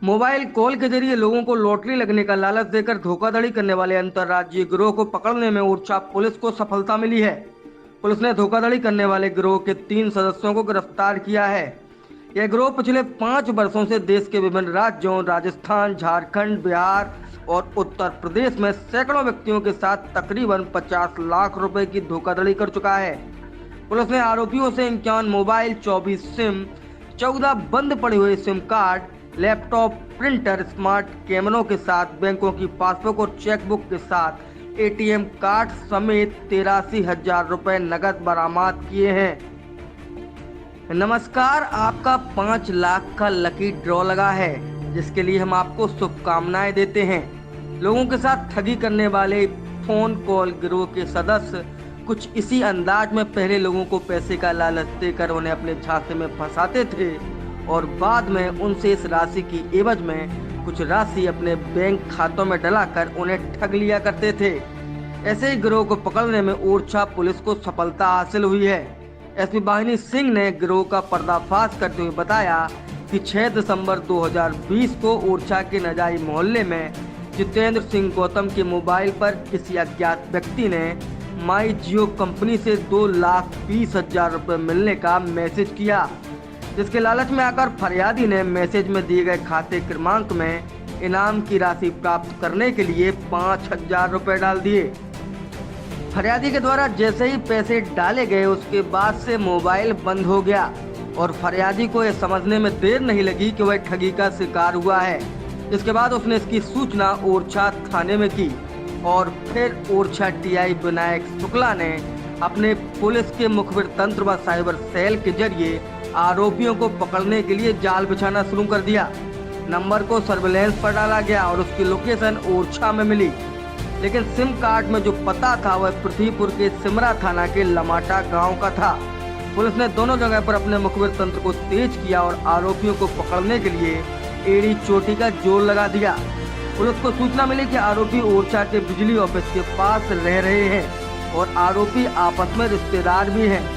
Mobile call के जरिए लोगों को लॉटरी लगने का लालच देकर धोखाधड़ी करने वाले अंतर्राज्यीय गिरोह को पकड़ने में ओरछा पुलिस को सफलता मिली है। पुलिस ने धोखाधड़ी करने वाले गिरोह के 3 सदस्यों को गिरफ्तार किया है। यह गिरोह पिछले 5 वर्षों से देश के विभिन्न राज्यों राजस्थान, झारखंड, बिहार और उत्तर प्रदेश में सैकड़ों व्यक्तियों के साथ तकरीबन 50 लाख रुपए की धोखाधड़ी कर चुका है। पुलिस ने आरोपियों से 51 मोबाइल, 24 सिम, 14 बंद पड़े हुए SIM card, laptop, printer, smart कैमरों के साथ बैंकों की पासबुक और चेकबुक के साथ एटीएम कार्ड समेत 83,000 रुपए नकद बरामद किए हैं। नमस्कार, आपका 5 लाख का लकी ड्रॉ लगा है, जिसके लिए हम आपको शुभकामनाएं देते हैं। लोगों के साथ ठगी करने वाले फोन कॉल गिरोह के सदस्य कुछ इसी अंदाज में पहले लोगों को पैसे का लालच देकर उन्हें अपने झांसे में फंसाते थे और बाद में उनसे इस राशि की एवज में कुछ राशि अपने बैंक खातों में डलाकर उन्हें ठग लिया करते थे। ऐसे ही गिरोह को पकड़ने में ओरछा पुलिस को सफलता हासिल हुई है। एसपी वाहिनी सिंह ने गिरोह का पर्दाफाश करते हुए बताया कि 6 दिसंबर 2020 को ओरछा के नजाई मोहल्ले में जितेंद्र सिंह गौतम के मोबाइल पर किसी अज्ञात व्यक्ति ने माई जियो कंपनी से 2,20,000 रुपए मिलने का मैसेज किया, जिसके लालच में आकर फरियादी ने मैसेज में दिए गए खाते क्रमांक में इनाम की राशि प्राप्त करने के लिए 5,000 रुपए डाल दिए। फरियादी के द्वारा जैसे ही पैसे डाले गए उसके बाद से मोबाइल बंद हो गया और फरियादी को यह समझने में देर नहीं लगी कि वह ठगी का शिकार हुआ है। इसके बाद उसने इसकी सूचना ओरछा थाने में की और फिर ओरछा टीआई विनायक शुक्ला ने अपने पुलिस के मुखबिर तंत्र व साइबर सेल के जरिए आरोपियों को पकड़ने के लिए जाल बिछाना शुरू कर दिया। नंबर को सर्विलांस पर डाला गया और उसकी लोकेशन ओरछा में मिली, लेकिन सिम कार्ड में जो पता था वह पृथ्वीपुर के सिमरा थाना के लमाटा गांव का था। पुलिस ने दोनों जगह पर अपने मुखबिर तंत्र को तेज किया और आरोपियों को पकड़ने के लिए एड़ी चोटी का जोर लगा दिया। पुलिस को सूचना मिली कि आरोपी ओरछा के बिजली ऑफिस के पास रह रहे हैं और आरोपी आपस में रिश्तेदार भी हैं।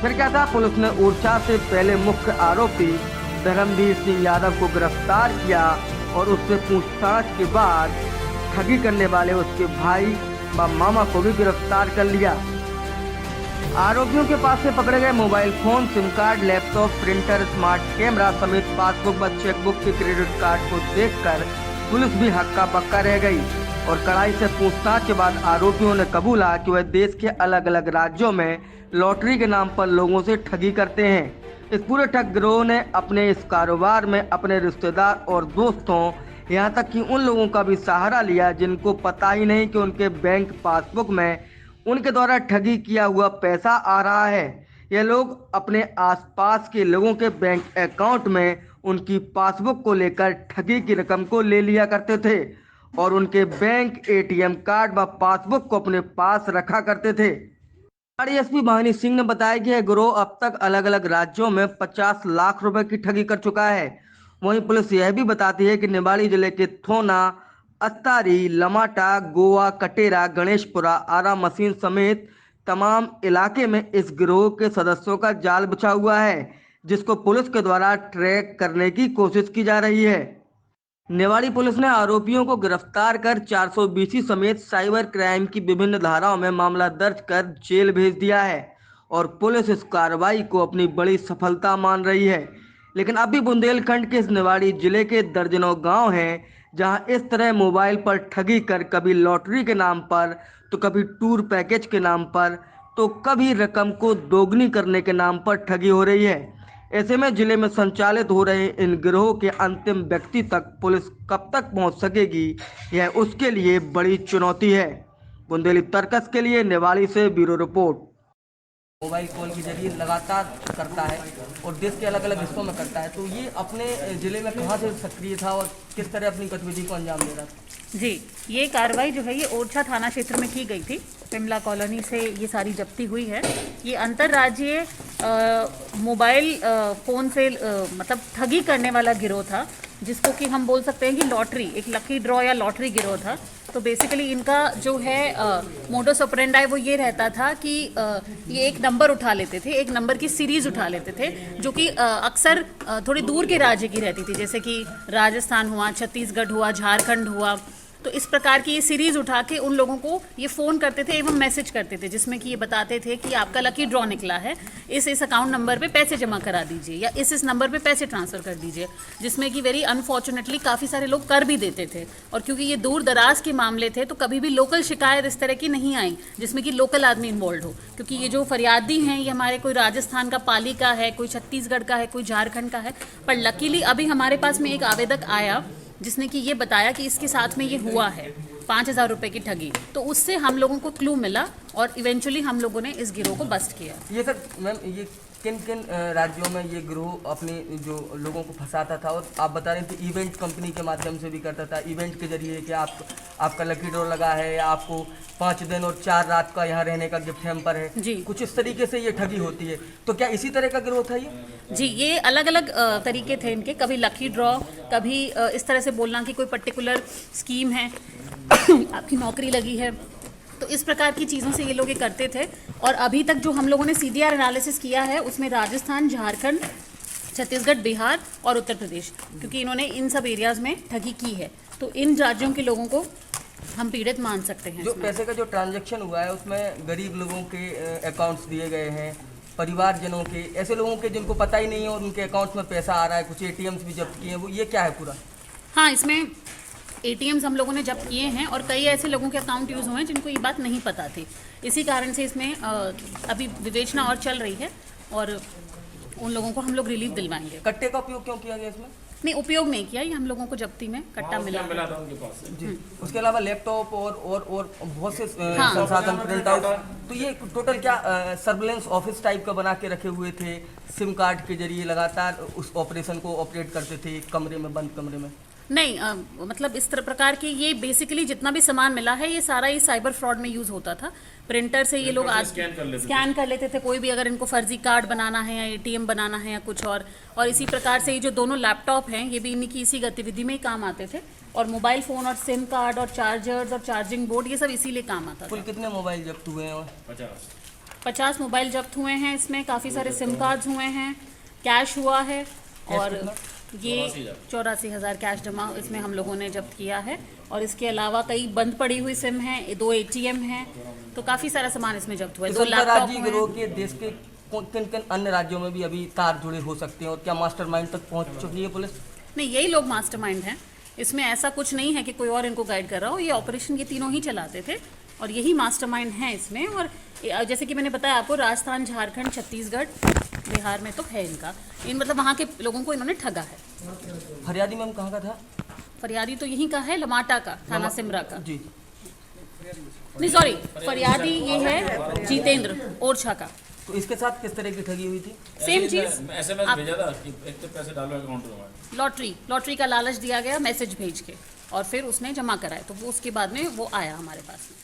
फिर क्या था, पुलिस ने ओरछा से पहले मुख्य आरोपी धर्मवीर सिंह यादव को गिरफ्तार किया और उससे पूछताछ के बाद ठगी करने वाले उसके भाई व मामा को भी गिरफ्तार कर लिया। आरोपियों के पास से पकड़े गए mobile phone, SIM card, laptop, printer, smart camera समेत पासबुक व चेकबुक के क्रेडिट कार्ड को देखकर पुलिस भी हक्का बक्का रह गई और कड़ाई से पूछताछ के बाद आरोपियों ने कबूला कि वह देश के अलग अलग राज्यों में लॉटरी के नाम पर लोगों से ठगी करते हैं। इस पूरे ठग गिरोह ने अपने इस कारोबार में अपने रिश्तेदार और दोस्तों, यहाँ तक कि उन लोगों का भी सहारा लिया जिनको पता ही नहीं कि उनके बैंक पासबुक में उनके द्वारा ठगी किया हुआ पैसा आ रहा है। ये लोग अपने आसपास के लोगों के बैंक अकाउंट में उनकी पासबुक को लेकर ठगी की रकम को ले लिया करते थे और उनके बैंक एटीएम कार्ड व पासबुक को अपने पास रखा करते थे। एसपी वाहिनी सिंह ने बताया कि यह गिरोह अब तक अलग अलग राज्यों में 50 लाख रुपए की ठगी कर चुका है। वहीं पुलिस यह भी बताती है कि निवाड़ी जिले के थोना, अत्तारी, लमाटा, गोवा, कटेरा, गणेशपुरा, आरा मशीन समेत तमाम इलाके में इस गिरोह के सदस्यों का जाल बिछा हुआ है, जिसको पुलिस के द्वारा ट्रैक करने की कोशिश की जा रही है। निवाड़ी पुलिस ने आरोपियों को गिरफ्तार कर 420 समेत साइबर क्राइम की विभिन्न धाराओं में मामला दर्ज कर जेल भेज दिया है और पुलिस इस कार्रवाई को अपनी बड़ी सफलता मान रही है। लेकिन अभी बुंदेलखंड के इस निवाड़ी जिले के दर्जनों गांव हैं जहां इस तरह मोबाइल पर ठगी कर कभी लॉटरी के नाम पर तो कभी टूर पैकेज के नाम पर तो कभी रकम को दोगुनी करने के नाम पर ठगी हो रही है। ऐसे में जिले में संचालित हो रहे इन गिरोह के अंतिम व्यक्ति तक पुलिस कब तक पहुंच सकेगी, यह उसके लिए बड़ी चुनौती है। बुंदेली तर्कस के लिए निवाड़ी से ब्यूरो रिपोर्ट। मोबाइल कॉल के जरिए लगातार करता है और देश के अलग अलग हिस्सों में करता है, तो ये अपने जिले में कहाँ से सक्रिय था और किस तरह अपनी गतिविधि को अंजाम दे रहा था? जी, ये कार्रवाई जो है ये ओरछा थाना क्षेत्र में की गई थी। पिमला कॉलोनी से ये सारी जब्ती हुई है। ये अंतर्राज्यीय मोबाइल फ़ोन से मतलब ठगी करने वाला गिरोह था, जिसको कि हम बोल सकते हैं कि लॉटरी, एक लकी ड्रॉ या लॉटरी गिरोह था, तो बेसिकली इनका जो है मोडस ऑपरेंडाई वो ये रहता था कि ये एक नंबर उठा लेते थे, एक नंबर की सीरीज उठा लेते थे, जो कि अक्सर थोड़ी दूर के राज्य की रहती थी, जैसे कि राजस्थान हुआ, छत्तीसगढ़ हुआ, झारखंड हुआ। तो इस प्रकार की ये सीरीज उठा के उन लोगों को ये फ़ोन करते थे एवं मैसेज करते थे, जिसमें कि ये बताते थे कि आपका लकी ड्रॉ निकला है, इस अकाउंट नंबर पे पैसे जमा करा दीजिए या इस नंबर पे पैसे ट्रांसफ़र कर दीजिए, जिसमें कि वेरी अनफॉर्चुनेटली काफ़ी सारे लोग कर भी देते थे। और क्योंकि ये दूर दराज के मामले थे तो कभी भी लोकल शिकायत इस तरह की नहीं आई जिसमें कि लोकल आदमी इन्वॉल्व हो, क्योंकि ये जो फरियादी हैं ये हमारे कोई राजस्थान का पाली का है, कोई छत्तीसगढ़ का है, कोई झारखंड का है। पर लकीली अभी हमारे पास में एक आवेदक आया जिसने कि ये बताया कि इसके साथ में ये हुआ है 5,000 रुपए की ठगी, तो उससे हम लोगों को क्लू मिला और इवेंचुअली हम लोगों ने इस गिरोह को बस्ट किया। ये सर मैम, ये किन किन राज्यों में ये गिरोह अपने जो लोगों को फंसाता था? और आप बता रहे थे इवेंट कंपनी के माध्यम से भी करता था, इवेंट के जरिए कि आपका लकी ड्रॉ लगा है, आपको 5 दिन और 4 रात का यहाँ रहने का गिफ्ट हैम्पर है जी। कुछ इस तरीके से ये ठगी होती है। तो क्या इसी तरह का गिरोह था ये? जी, ये अलग अलग तरीके थे इनके, कभी लकी ड्रॉ, कभी इस तरह से बोलना कि कोई पर्टिकुलर स्कीम है आपकी नौकरी लगी है, तो इस प्रकार की चीज़ों से ये लोग ये करते थे। और अभी तक जो हम लोगों ने CDR एनालिसिस किया है उसमें राजस्थान, झारखंड, छत्तीसगढ़, बिहार और उत्तर प्रदेश, क्योंकि इन्होंने इन सब एरियाज़ में ठगी की है, तो इन राज्यों के लोगों को हम पीड़ित मान सकते हैं। जो पैसे का जो ट्रांजैक्शन हुआ है उसमें गरीब लोगों के अकाउंट्स दिए गए हैं, परिवारजनों के, ऐसे लोगों के जिनको पता ही नहीं है और उनके अकाउंट्स में पैसा आ रहा है, कुछ ATMs भी जब्त किए हैं, वो ये क्या है पूरा? हाँ, इसमें ATMs हम लोगों ने जब्त किए हैं और कई ऐसे लोगों के अकाउंट यूज़ हुए हैं जिनको ये बात नहीं पता थी। इसी कारण से इसमें अभी विवेचना और चल रही है और उन लोगों को हम लोग रिलीफ दिलवाएंगे। कट्टे का उपयोग क्यों किया गया इसमें? नहीं, उपयोग नहीं किया, ये हम लोगों को जब्ती में कट्टा मिला था उनके पास से। जी। उसके अलावा लैपटॉप और बहुत से हाँ। संसाधन, प्रिंट आउट, तो ये टोटल क्या सर्विलेंस ऑफिस टाइप का बना के रखे हुए थे, सिम कार्ड के जरिए लगातार उस ऑपरेशन को ऑपरेट करते थे कमरे में, बंद कमरे में? नहीं, मतलब इस प्रकार के ये बेसिकली जितना भी सामान मिला है ये सारा ही साइबर फ्रॉड में यूज़ होता था। प्रिंटर से ये लोग आज स्कैन कर लेते थे, कोई भी अगर इनको फर्जी कार्ड बनाना है या ATM बनाना है या कुछ और इसी प्रकार से ये जो दोनों लैपटॉप हैं ये भी इन्हीं की इसी गतिविधि में ही काम आते थे। और मोबाइल फ़ोन और सिम कार्ड और चार्जर्स और चार्जिंग बोर्ड ये सब इसीलिए काम आता था। कुल कितने मोबाइल जब्त हुए हैं? 50 मोबाइल जब्त हुए हैं, इसमें काफ़ी सारे सिम कार्ड्स हुए हैं, कैश हुआ है और ये 84,000 कैश जमा इसमें हम लोगों ने जब्त किया है। और इसके अलावा कई बंद पड़ी हुई सिम हैं, 2 ATM हैं, तो काफ़ी सारा सामान इसमें जब्त हुआ है। 2 लैपटॉप हुए गिरोह के देश के किन किन अन्य राज्यों में भी अभी तार जुड़े हो सकते हैं और क्या मास्टरमाइंड तक पहुंच चुकी है पुलिस? नहीं, यही लोग मास्टरमाइंड हैं, इसमें ऐसा कुछ नहीं है कि कोई और इनको गाइड कर रहा हो। ये ऑपरेशन ये तीनों ही चलाते थे और यही मास्टरमाइंड हैं इसमें। और जैसे कि मैंने बताया आपको, राजस्थान, झारखंड, छत्तीसगढ़, बिहार में तो है इनका, मतलब वहाँ के लोगों को इन्होंने ठगा है। फरियादी मैम कहाँ का था? फरियादी तो यहीं का है, लमाटा का, थाना सिमरा का। जी। नहीं सॉरी, फरियादी ये है जितेंद्र ओरछा का। तो इसके साथ किस तरह की ठगी हुई थी? सेम चीज, SMS भेजा था कि एक तो पैसे डालो अकाउंट में। लॉटरी का लालच दिया गया मैसेज भेज के और फिर उसने जमा कराए, तो वो उसके बाद में वो आया हमारे पास में।